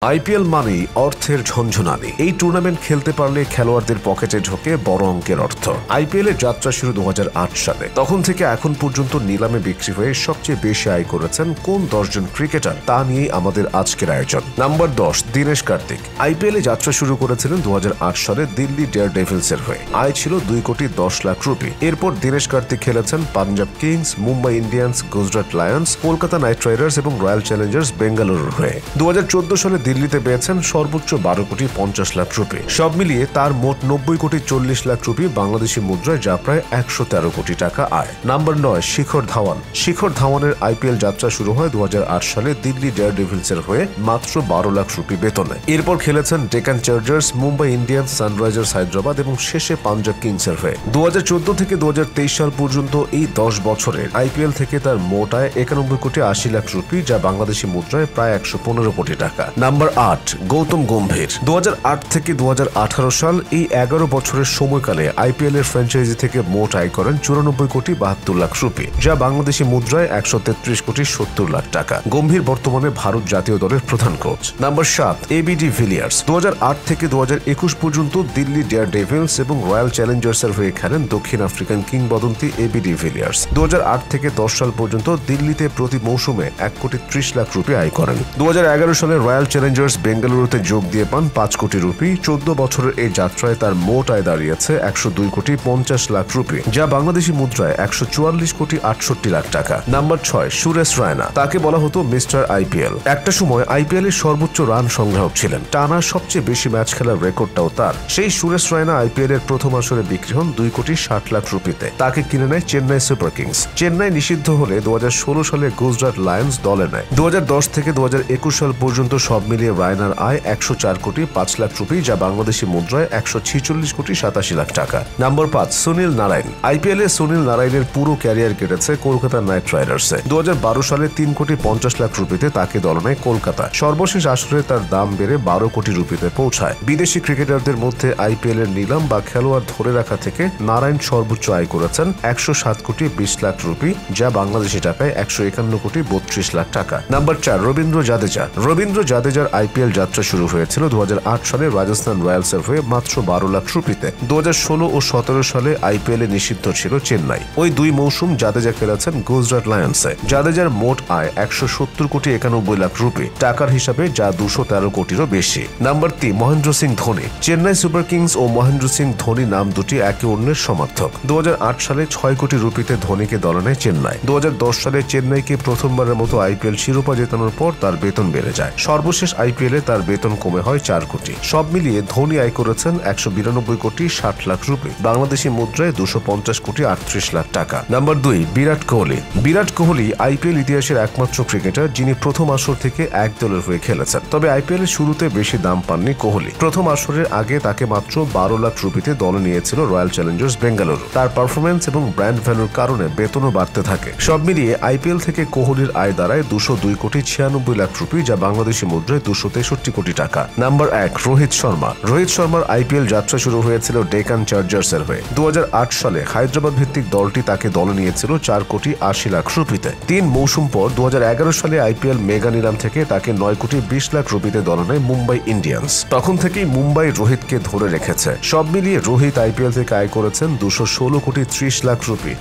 IPL মানেই অর্থের ঝনঝনানি। এই টুর্নামেন্ট খেলতে পারলে খেলোয়াড়দের পকেটে ঢোকে বড় অঙ্কের অর্থ। আইপিএল এর যাত্রা শুরু 2008 সালে। তখন থেকে এখন পর্যন্ত নিলামে বিক্রি হয়ে সবচেয়ে বেশি আয় করেছেন কোন 10 জন ক্রিকেটার, তা নিয়েই আমাদের আজকের আয়োজন। নাম্বার 10, দীনেশ কার্তিক। আইপিএল এ যাত্রা শুরু করেছিলেন 2008 সালে দিল্লি ডেয়ার ডেভিলস এর হয়ে। আয় ছিল 2,10,00,000 রুপি। এরপর দীনেশ কার্তিক খেলেছেন Punjab Kings, Mumbai Indians, Gujarat Lions, Kolkata Knight Riders এবং রয়্যাল চ্যালেঞ্জার্স বেঙ্গালুরুর হয়ে। 2014 সালে দিল্লিতে পেয়েছেন সর্বোচ্চ 12,50,00,000 রুপি। সব মিলিয়ে তার মোট 90,40,00,000 রুপি বাংলাদেশি মুদ্রায়, যা প্রায় 113 কোটি টাকা আয়। নাম্বার 9, শিখর ধাওয়ান। শিখর ধাওয়ানের আইপিএল যাত্রা শুরু হয় 2008 সালে দিল্লি ডেয়ার ডেভিলস এর হয়ে মাত্র 12 লাখ রুপি বেতনে। এরপর খেলেছেন Deccan chargers, Mumbai Indians, Sunrisers Hyderabad এবং শেষে পাঞ্জাব কিংস এর হয়ে। 2014 থেকে 2023 সাল পর্যন্ত এই 10 বছরের আইপিএল থেকে তার মোট আয় 91,80,00,000 রুপি, যা বাংলাদেশি মুদ্রায় প্রায় 115 কোটি টাকা। নাম্বার 8, গৌতম গম্ভীর। 2008 থেকে 2018 সাল, এই 11 বছরের সময়কালে আইপিএল এর ফ্র্যাঞ্চাইজি থেকে মোট আয় করেন 94,72,00,000 রুপি, যা বাংলাদেশি মুদ্রায় 133,70,00,000 টাকা। গম্ভীর বর্তমানে ভারত জাতীয় দলের প্রধান কোচ। Number 7, ABD Villiers. 2008 থেকে 2021 পর্যন্ত দিল্লি ডেয়ার ডেভিলস এবং রয়্যাল চ্যালেঞ্জার্স এর হয়ে খেলেন দক্ষিণ আফ্রিকান কিংবদন্তি এবিডি ভিলিয়ার্স। 2008 থেকে 10 সাল পর্যন্ত দিল্লিতে প্রতি মৌসুমে 1,30,00,000 রুপি আয় করেন। 2011 সালে রয়্যাল চ্যালেঞ্জার্স বেঙ্গালুরুতে যোগ দিয়ে পান 5 কোটি রুপি। 14 বছরের এই যাত্রায় তার মোট আয় দাঁড়িয়েছে 102,50,00,000 রুপি, যা বাংলাদেশি মুদ্রায় 144,68,00,000 টাকা। নাম্বার 6, সুরেশ রায়না। তাকে বলা হতো মিস্টার আইপিএল। একটা সময় আইপিএল এর সর্বোচ্চ রান সংগ্রাহক ছিলেন। টানা সবচেয়ে বেশি ম্যাচ খেলার রেকর্ডটাও তার। সেই সুরেশ রায়না আইপিএল এর প্রথম আসরে বিক্রি হন 2,60,00,000 রুপিতে। তাকে কিনে নেয় চেন্নাই সুপার কিংস। চেন্নাই নিষিদ্ধ হলে 2016 সালে গুজরাট লায়ন্স দলে নেয়। 2010 থেকে 2021 সাল পর্যন্ত সব মিলিয়ে রায়নার আয় 104,05,00,000 রুপি, যা বাংলাদেশি মুদ্রায় 146,87,00,000 টাকা। নাম্বার 5, সুনীল নারায়ণ। আইপিএল এ সুনীল নারায়ণের পুরো ক্যারিয়ার কেটেছে কলকাতা নাইট রাইডার্সে। 2012 সালে 3,50,00,000 রুপিতে তাকে দল নেয় কলকাতা। সর্বশেষ আসরে তার দাম বেড়ে 12 কোটি রুপিতে পৌঁছায়। বিদেশি ক্রিকেটারদের মধ্যে আইপিএল এর নিলাম বা খেলোয়াড় ধরে রাখা থেকে নারায়ণ সর্বোচ্চ আয় করেছেন 107,20,00,000 রুপি, যা বাংলাদেশি টাকায় 151,32,00,000 টাকা। নাম্বার 4, রবীন্দ্র জাদেজা। রবীন্দ্র জাদেজার আইপিএল যাত্রা শুরু হয়েছিল 2008 সালে রাজস্থান রয়্যালস এর হয়ে মাত্র 12 লাখ রুপিতে। 2016 ও 17 সালে আইপিএল এ নিষিদ্ধ ছিল চেন্নাই। ওই 2 মৌসুম জাদেজা খেলেছেন গুজরাট লায়ন্সে। জাদেজার মোট আয় 170,91,00,000 রুপি টাকার হিসাবে, যা 213 কোটিরও বেশি। Number 3, Mahendra Singh Dhoni. Chennai Super Kings ও মহেন্দ্র সিং ধোনি নাম দুটি একে অন্যের সমার্থক। 2008 সালে 6 কোটি রুপিতে ধোনিকে দলে নেয় চেন্নাই। 2010 সালে চেন্নাইকে প্রথমবারের মতো আইপিএল শিরোপা জেতানোর পর তার বেতন বেড়ে যায়। সর্বশেষ আইপিএল এ তার বেতন কমে হয় 4 কোটি। সব মিলিয়ে ধোনি আয় করেছেন 192,60,00,000 রুপি, বাংলাদেশি মুদ্রায় 250,38,00,000 টাকা। নাম্বার 2, বিরাট কোহলি। বিরাট কোহলি আইপিএল ইতিহাসের একমাত্র ক্রিকেটার যিনি প্রথম আসর থেকে এক দলের হয়ে খেলেছেন। তবে আইপিএল এর শুরুতে বেশি দাম পাননি কোহলি। প্রথম আসরের আগে তাকে মাত্র 12 লাখ রুপিতে দলে নিয়েছিল রয়্যাল চ্যালেঞ্জার্স বেঙ্গালুরু। তার পারফরমেন্স এবং ব্র্যান্ড ভ্যালুর কারণে বেতনও বাড়তে থাকে। সব মিলিয়ে আইপিএল থেকে কোহলির আয় দাঁড়ায় 202,96,00,000 রুপি, যা বাংলাদেশি মুদ্রায় 263 কোটি টাকা। নাম্বার 1, রোহিত শর্মা। রোহিত শর্মার আইপিএল যাত্রা শুরু হয়েছিল ডেকান চার্জার্স এর হয়ে। 2008 সালে হায়দ্রাবাদ ভিত্তিক দলটি তাকে দলে নিয়েছিল 4,80,00,000 রুপিতে। 3 মৌসুম পর 2011 সালে আইপিএল মেগা নিলাম থেকে তাকে 9,20,00,000 রুপিতে দলে নেয় মুম্বাই ইন্ডিয়ান্স। তখন থেকেই মুম্বাই রোহিতকে ধরে রেখেছে। সব মিলিয়ে রোহিত আইপিএল থেকে আয় করেছেন 216,30,00,000 রুপি।